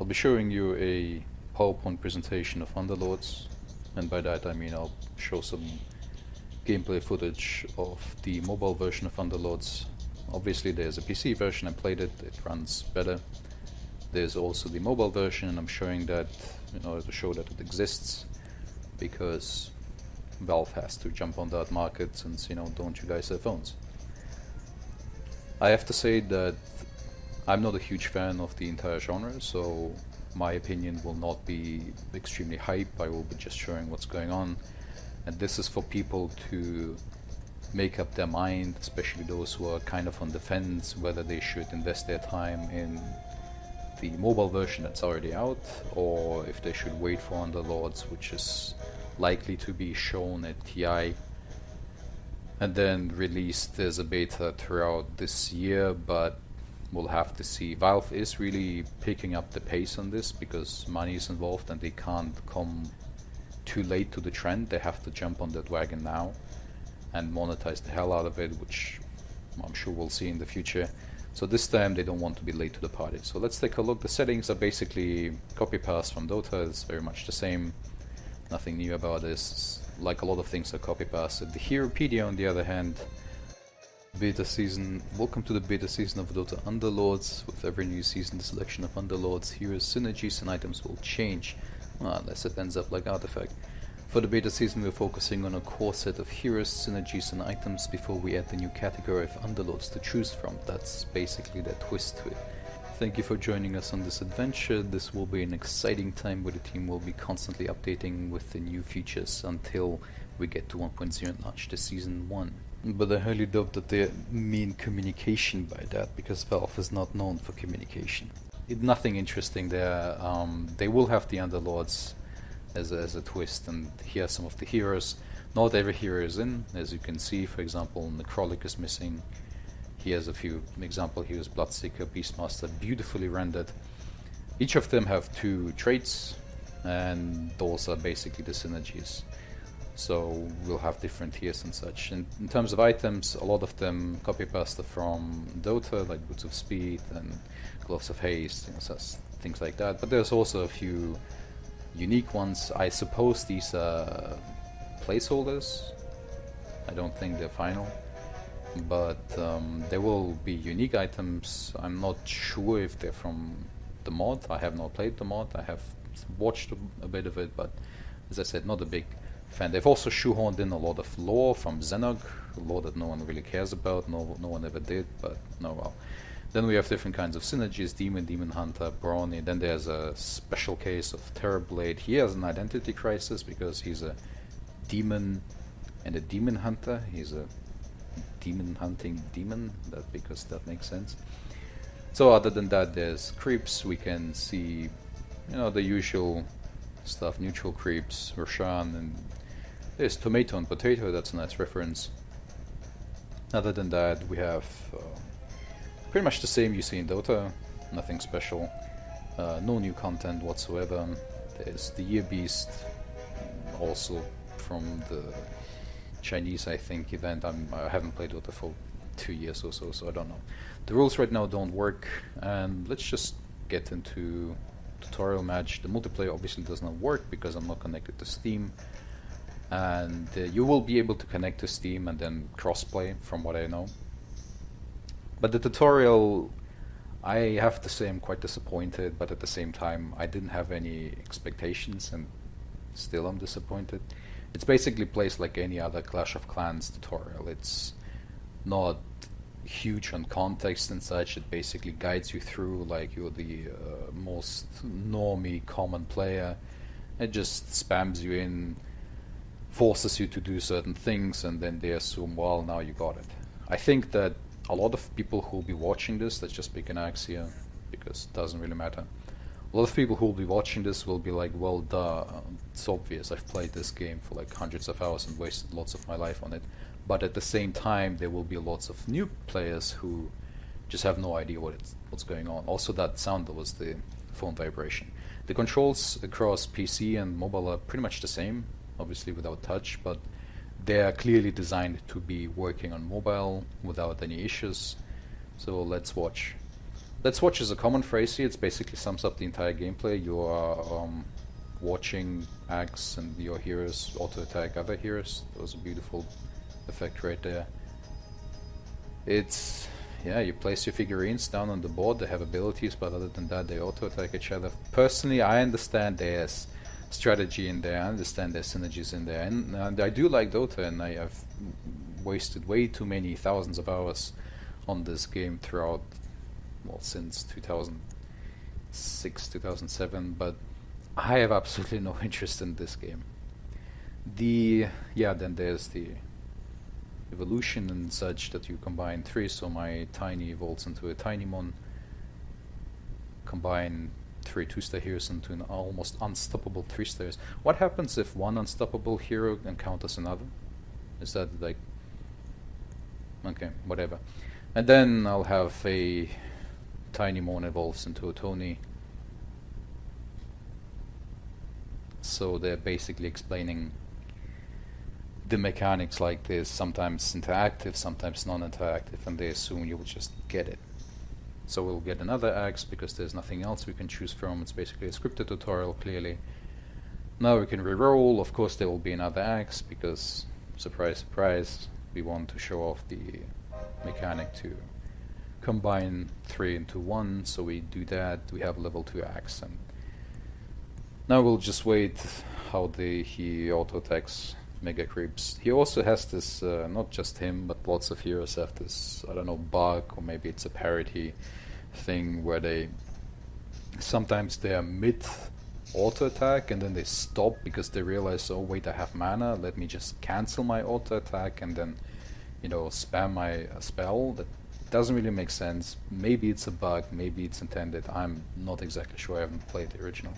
I'll be showing you a PowerPoint presentation of Underlords, and by that I mean I'll show some gameplay footage of the mobile version of Underlords. Obviously there's a PC version, I played it, it runs better. There's also the mobile version, and I'm showing that in order to show that it exists, because Valve has to jump on that market since, don't you guys have phones? I have to say that I'm not a huge fan of the entire genre, so my opinion will not be extremely hype. I will be just showing what's going on, and this is for people to make up their mind, especially those who are kind of on the fence whether they should invest their time in the mobile version that's already out, or if they should wait for Underlords, which is likely to be shown at TI and then released as a beta throughout this year, but we'll have to see. Valve is really picking up the pace on this because money is involved and they can't come too late to the trend. They have to jump on that wagon now and monetize the hell out of it, which I'm sure we'll see in the future. So this time they don't want to be late to the party. So let's take a look. The settings are basically copy-paste from Dota. It's very much the same. Nothing new about this. Like a lot of things are copy-pasted. The Heropedia, on the other hand, beta season. Welcome to the beta season of Dota Underlords. With every new season, the selection of Underlords, heroes, synergies, and items will change, unless it ends up like Artifact. For the beta season, we're focusing on a core set of heroes, synergies, and items before we add the new category of Underlords to choose from. That's basically the twist to it. Thank you for joining us on this adventure. This will be an exciting time where the team will be constantly updating with the new features until we get to 1.0 and launch the season 1. But I highly doubt that they mean communication by that, because Valve is not known for communication. Nothing interesting there. They will have the Underlords as a twist, and here are some of the heroes. Not every hero is in, as you can see. For example, Necrolic is missing. He has a few example heroes: Bloodseeker, Beastmaster, beautifully rendered. Each of them have 2 traits, and those are basically the synergies. So we'll have different tiers and such. In terms of items, a lot of them copy-pasted from Dota, like Boots of Speed and Gloves of Haste, such things like that. But there's also a few unique ones. I suppose these are placeholders. I don't think they're final. But there will be unique items. I'm not sure if they're from the mod. I have not played the mod. I have watched a bit of it, but as I said, not a big fan. They've also shoehorned in a lot of lore from Xenog, lore that no one really cares about, no one ever did, but no well. Then we have different kinds of synergies: Demon, Demon Hunter, Brawny. Then there's a special case of Terrorblade. He has an identity crisis because he's a demon and a demon hunter. He's a demon hunting demon, because that makes sense. So other than that, there's creeps. We can see, the usual stuff: neutral creeps, Roshan, and there's tomato and potato. That's a nice reference. Other than that, we have pretty much the same you see in Dota. Nothing special. No new content whatsoever. There's the Year Beast, also from the Chinese, I think, event. I haven't played Dota for 2 years or so I don't know. The rules right now don't work, and let's just get into tutorial match. The multiplayer obviously does not work because I'm not connected to Steam, and you will be able to connect to Steam and then crossplay, from what I know. But the tutorial, I have to say I'm quite disappointed, but at the same time I didn't have any expectations and still I'm disappointed. It's basically placed like any other Clash of Clans tutorial. It's not huge on context and such. It basically guides you through like you're the most normie common player. It just spams you in, forces you to do certain things, and then they assume, well, now you got it. I think that a lot of people who will be watching this, let's just pick an axe here because it doesn't really matter. A lot of people who will be watching this will be like, well, duh, it's obvious, I've played this game for like hundreds of hours and wasted lots of my life on it. But at the same time, there will be lots of new players who just have no idea what's going on. Also, that sound was the phone vibration. The controls across PC and mobile are pretty much the same, obviously without touch, but they are clearly designed to be working on mobile without any issues. So let's watch. Let's watch is a common phrase here. It basically sums up the entire gameplay. You are watching Axe and your heroes auto-attack other heroes. That was a beautiful effect right there. It's, yeah, you place your figurines down on the board. They have abilities, but other than that, they auto-attack each other. Personally, I understand there's strategy in there. I understand there's synergies in there. And I do like Dota, and I have wasted way too many thousands of hours on this game throughout, well, since 2006, 2007, but I have absolutely no interest in this game. Then there's the evolution and such that you combine three, so my tiny evolves into a tiny mon. Combine three 2-star heroes into an almost unstoppable 3-stars. What happens if one unstoppable hero encounters another? Is that like... okay, whatever. And then I'll have a tiny mon evolves into a Tony. So they're basically explaining the mechanics like this, sometimes interactive, sometimes non-interactive, and they assume you will just get it. So we'll get another axe because there's nothing else we can choose from. It's basically a scripted tutorial, clearly. Now we can reroll. Of course there will be another axe because, surprise, surprise, we want to show off the mechanic to combine 3 into 1, so we do that. We have level 2 axe, and now we'll just wait how he auto-attacks Mega Creeps. He also has this, not just him, but lots of heroes have this, I don't know, bug, or maybe it's a parity thing where sometimes they are mid auto-attack and then they stop because they realize, oh wait, I have mana, let me just cancel my auto-attack and then, spam my spell. That doesn't really make sense. Maybe it's a bug, maybe it's intended, I'm not exactly sure, I haven't played the original.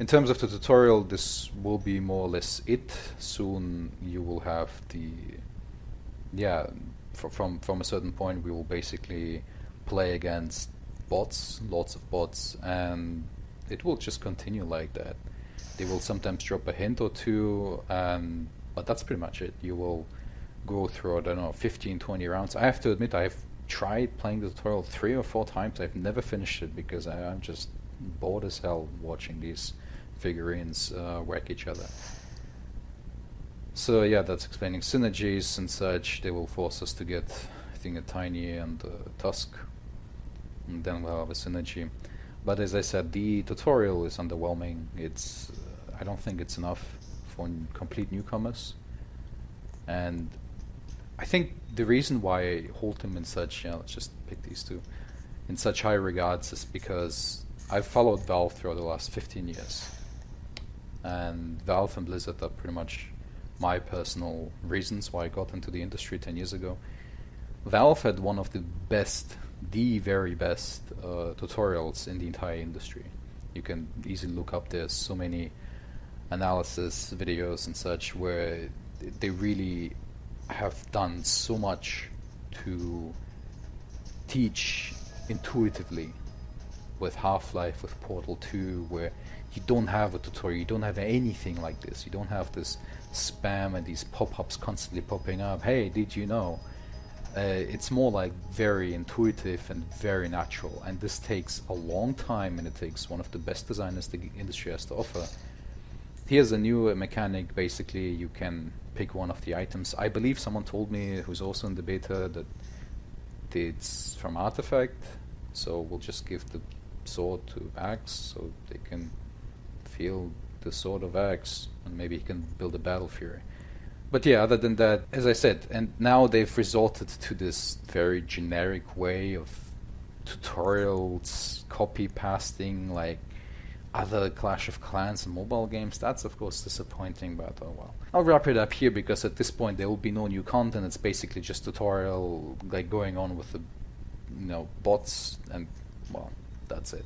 In terms of the tutorial, this will be more or less it. Soon you will have from a certain point we will basically play against bots, lots of bots, and it will just continue like that. They will sometimes drop a hint or two, but that's pretty much it. You will go through, I don't know, 15, 20 rounds. I have to admit, I've tried playing the tutorial 3 or 4 times. I've never finished it because I'm just bored as hell watching these figurines whack each other. So yeah, that's explaining synergies and such. They will force us to get, I think, a tiny and a tusk, and then we'll have a synergy. But as I said, the tutorial is underwhelming. It's I don't think it's enough for complete newcomers, and I think the reason why I hold them in such, let's just pick these two, in such high regards is because I've followed Valve throughout the last 15 years. And Valve and Blizzard are pretty much my personal reasons why I got into the industry 10 years ago. Valve had one of the best, the very best tutorials in the entire industry. You can easily look up, there's so many analysis videos and such where they really have done so much to teach intuitively, with Half-Life, with Portal 2, where you don't have a tutorial, you don't have anything like this, you don't have this spam and these pop-ups constantly popping up, hey, did you know? It's more like very intuitive and very natural, and this takes a long time, and it takes one of the best designers the industry has to offer. Here's a new mechanic. Basically you can pick one of the items. I believe someone told me, who's also in the beta, that it's from Artifact, so we'll just give the sword to Axe so they can feel the sword of Axe, and maybe he can build a Battle Fury. But yeah, other than that, as I said, and now they've resorted to this very generic way of tutorials, copy pasting like other Clash of Clans and mobile games. That's of course disappointing, but oh well. I'll wrap it up here because at this point there will be no new content. It's basically just tutorial like going on with the bots, and well, that's it.